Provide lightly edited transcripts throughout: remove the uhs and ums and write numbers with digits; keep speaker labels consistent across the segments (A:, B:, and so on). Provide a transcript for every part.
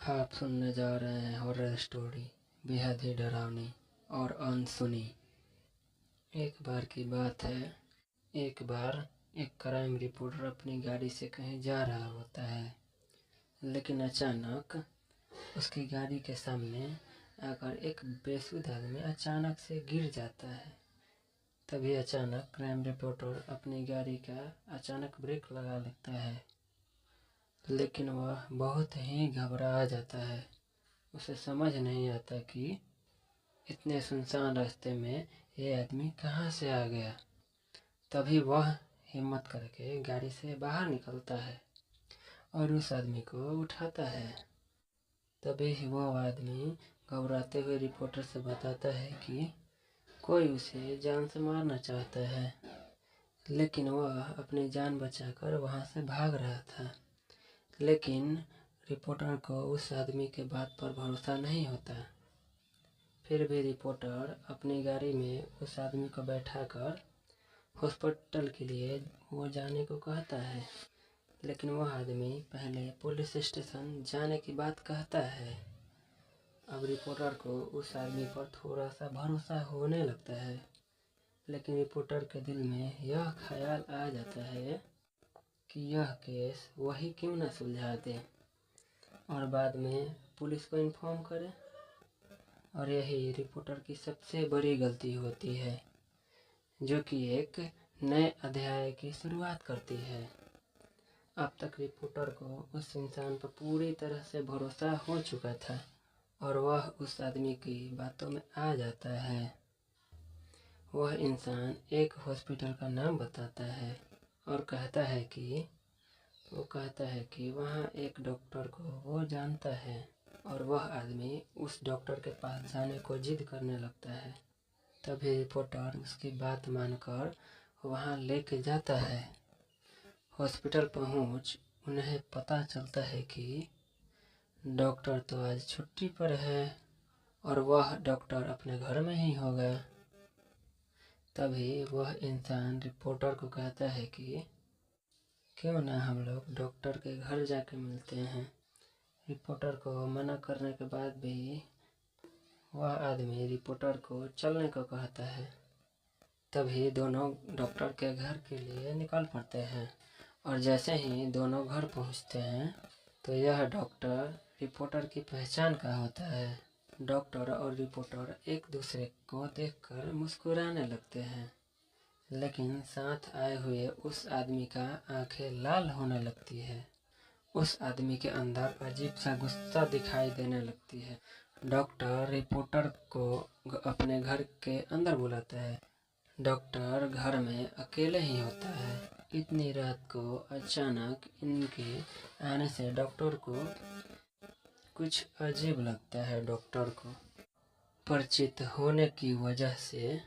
A: आप सुनने जा रहे हैं हॉरर स्टोरी, बेहद ही डरावनी और अनसुनी। एक बार की बात है, एक बार एक क्राइम रिपोर्टर अपनी गाड़ी से कहीं जा रहा होता है, लेकिन अचानक उसकी गाड़ी के सामने आकर एक बेसुध आदमी अचानक से गिर जाता है। तभी अचानक क्राइम रिपोर्टर अपनी गाड़ी का अचानक ब्रेक लगा लेता है, लेकिन वह बहुत ही घबरा जाता है। उसे समझ नहीं आता कि इतने सुनसान रास्ते में ये आदमी कहाँ से आ गया। तभी वह हिम्मत करके गाड़ी से बाहर निकलता है और उस आदमी को उठाता है। तभी वह आदमी घबराते हुए रिपोर्टर से बताता है कि कोई उसे जान से मारना चाहता है, लेकिन वह अपनी जान बचाकर वहाँ से भाग रहा था। लेकिन रिपोर्टर को उस आदमी के बात पर भरोसा नहीं होता। फिर भी रिपोर्टर अपनी गाड़ी में उस आदमी को बैठाकर हॉस्पिटल के लिए वो जाने को कहता है, लेकिन वह आदमी पहले पुलिस स्टेशन जाने की बात कहता है। अब रिपोर्टर को उस आदमी पर थोड़ा सा भरोसा होने लगता है, लेकिन रिपोर्टर के दिल में यह ख्याल आ जाता है कि यह केस वही क्यों न सुलझा दे और बाद में पुलिस को इन्फॉर्म करे। और यही रिपोर्टर की सबसे बड़ी गलती होती है, जो कि एक नए अध्याय की शुरुआत करती है। अब तक रिपोर्टर को उस इंसान पर पूरी तरह से भरोसा हो चुका था और वह उस आदमी की बातों में आ जाता है। वह इंसान एक हॉस्पिटल का नाम बताता है और कहता है कि वहाँ एक डॉक्टर को वो जानता है, और वह आदमी उस डॉक्टर के पास जाने को जिद करने लगता है। तभी रिपोर्टर उसकी बात मानकर वहाँ लेके जाता है। हॉस्पिटल पहुँच उन्हें पता चलता है कि डॉक्टर तो आज छुट्टी पर है और वह डॉक्टर अपने घर में ही होगा। तभी वह इंसान रिपोर्टर को कहता है कि क्यों ना हम लोग डॉक्टर के घर जाके मिलते हैं। रिपोर्टर को मना करने के बाद भी वह आदमी रिपोर्टर को चलने को कहता है। तभी दोनों डॉक्टर के घर के लिए निकल पड़ते हैं, और जैसे ही दोनों घर पहुंचते हैं तो यह डॉक्टर रिपोर्टर की पहचान का होता है। डॉक्टर और रिपोर्टर एक दूसरे को देखकर मुस्कुराने लगते हैं, लेकिन साथ आए हुए उस आदमी का आंखें लाल होने लगती है। उस आदमी के अंदर अजीब सा गुस्सा दिखाई देने लगती है। डॉक्टर रिपोर्टर को अपने घर के अंदर बुलाता है। डॉक्टर घर में अकेले ही होता है। इतनी रात को अचानक इनके आने से डॉक्टर को कुछ अजीब लगता है। डॉक्टर को परिचित होने की वजह से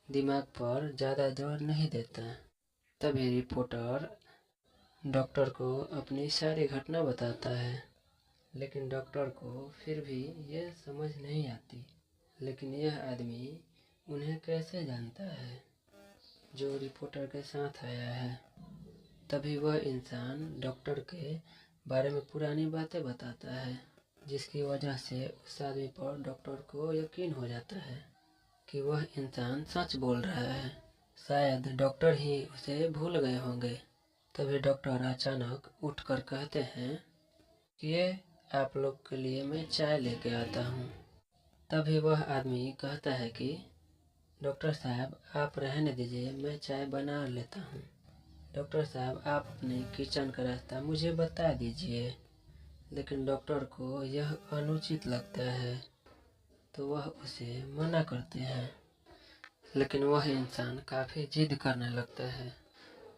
A: दिमाग पर ज़्यादा जोर नहीं देता। तभी रिपोर्टर डॉक्टर को अपनी सारी घटना बताता है, लेकिन डॉक्टर को फिर भी यह समझ नहीं आती, लेकिन यह आदमी उन्हें कैसे जानता है जो रिपोर्टर के साथ आया है। तभी वह इंसान डॉक्टर के बारे में पुरानी बातें बताता है, जिसकी वजह से उस आदमी पर डॉक्टर को यकीन हो जाता है कि वह इंसान सच बोल रहा है। शायद डॉक्टर ही उसे भूल गए होंगे। तभी डॉक्टर अचानक उठकर कहते हैं कि ये आप लोग के लिए मैं चाय लेके आता हूँ। तभी वह आदमी कहता है कि डॉक्टर साहब आप रहने दीजिए, मैं चाय बना लेता हूँ। डॉक्टर साहब आप अपने किचन का रास्ता मुझे बता दीजिए। लेकिन डॉक्टर को यह अनुचित लगता है, तो वह उसे मना करते हैं, लेकिन वह इंसान काफ़ी जिद करने लगता है।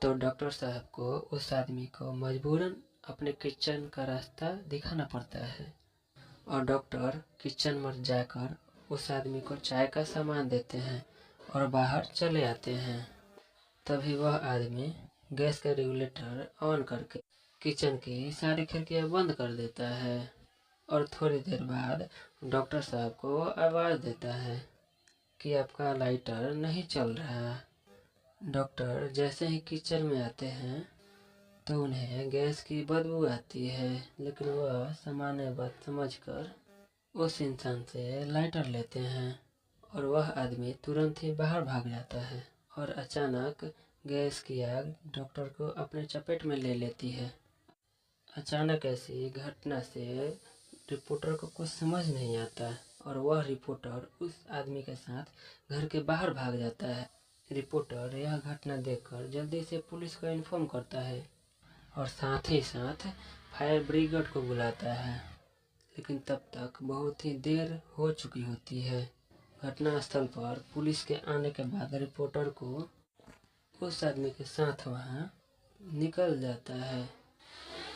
A: तो डॉक्टर साहब को उस आदमी को मजबूरन अपने किचन का रास्ता दिखाना पड़ता है, और डॉक्टर किचन में जाकर उस आदमी को चाय का सामान देते हैं और बाहर चले आते हैं। तभी वह आदमी गैस का रेगुलेटर ऑन करके किचन की सारी खिड़कियां बंद कर देता है, और थोड़ी देर बाद डॉक्टर साहब को आवाज़ देता है कि आपका लाइटर नहीं चल रहा। डॉक्टर जैसे ही किचन में आते हैं तो उन्हें गैस की बदबू आती है, लेकिन वह सामान्य बात समझकर उस इंसान से लाइटर लेते हैं और वह आदमी तुरंत ही बाहर भाग जाता है। और अचानक गैस की आग डॉक्टर को अपने चपेट में ले लेती है। अचानक ऐसी घटना से रिपोर्टर को कुछ समझ नहीं आता और वह रिपोर्टर उस आदमी के साथ घर के बाहर भाग जाता है। रिपोर्टर यह घटना देखकर जल्दी से पुलिस को इन्फॉर्म करता है और साथ ही साथ फायर ब्रिगेड को बुलाता है, लेकिन तब तक बहुत ही देर हो चुकी होती है। घटनास्थल पर पुलिस के आने के बाद रिपोर्टर को उस आदमी के साथ वहां निकल जाता है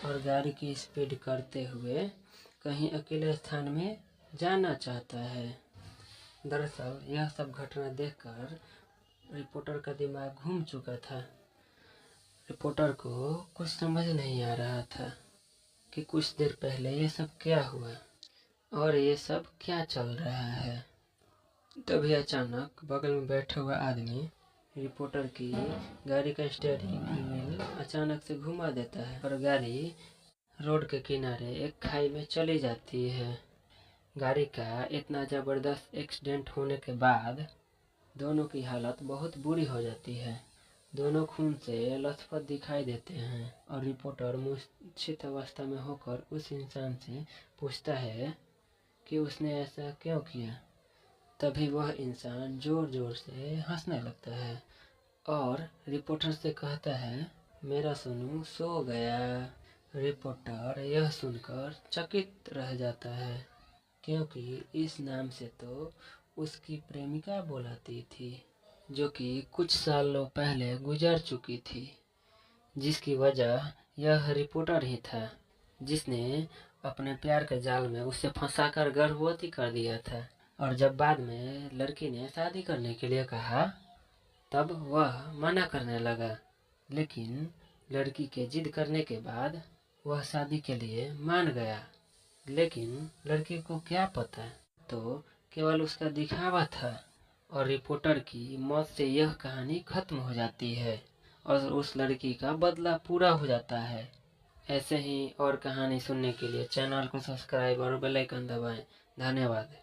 A: और गाड़ी की स्पीड करते हुए कहीं अकेले स्थान में जाना चाहता है। दरअसल यह सब घटना देखकर रिपोर्टर का दिमाग घूम चुका था। रिपोर्टर को कुछ समझ नहीं आ रहा था कि कुछ देर पहले ये सब क्या हुआ और ये सब क्या चल रहा है। तभी अचानक बगल में बैठा हुआ आदमी रिपोर्टर की गाड़ी का स्टीयरिंग व्हील अचानक से घुमा देता है और गाड़ी रोड के किनारे एक खाई में चली जाती है। गाड़ी का इतना ज़बरदस्त एक्सीडेंट होने के बाद दोनों की हालत बहुत बुरी हो जाती है। दोनों खून से लथपथ दिखाई देते हैं और रिपोर्टर मूर्छित अवस्था में होकर उस इंसान से पूछता है कि उसने ऐसा क्यों किया। तभी वह इंसान जोर जोर से हंसने लगता है और रिपोर्टर से कहता है, मेरा सोनू सो गया। रिपोर्टर यह सुनकर चकित रह जाता है, क्योंकि इस नाम से तो उसकी प्रेमिका बुलाती थी, जो कि कुछ सालों पहले गुजर चुकी थी, जिसकी वजह यह रिपोर्टर ही था जिसने अपने प्यार के जाल में उसे फंसाकर गर्भवती कर दिया था। और जब बाद में लड़की ने शादी करने के लिए कहा तब वह मना करने लगा, लेकिन लड़की के जिद करने के बाद वह शादी के लिए मान गया। लेकिन लड़की को क्या पता, तो केवल उसका दिखावा था और रिपोर्टर की मौत से यह कहानी खत्म हो जाती है और उस लड़की का बदला पूरा हो जाता है। ऐसे ही और कहानी सुनने के लिए चैनल को सब्सक्राइब और बेल आइकन दबाएं। धन्यवाद।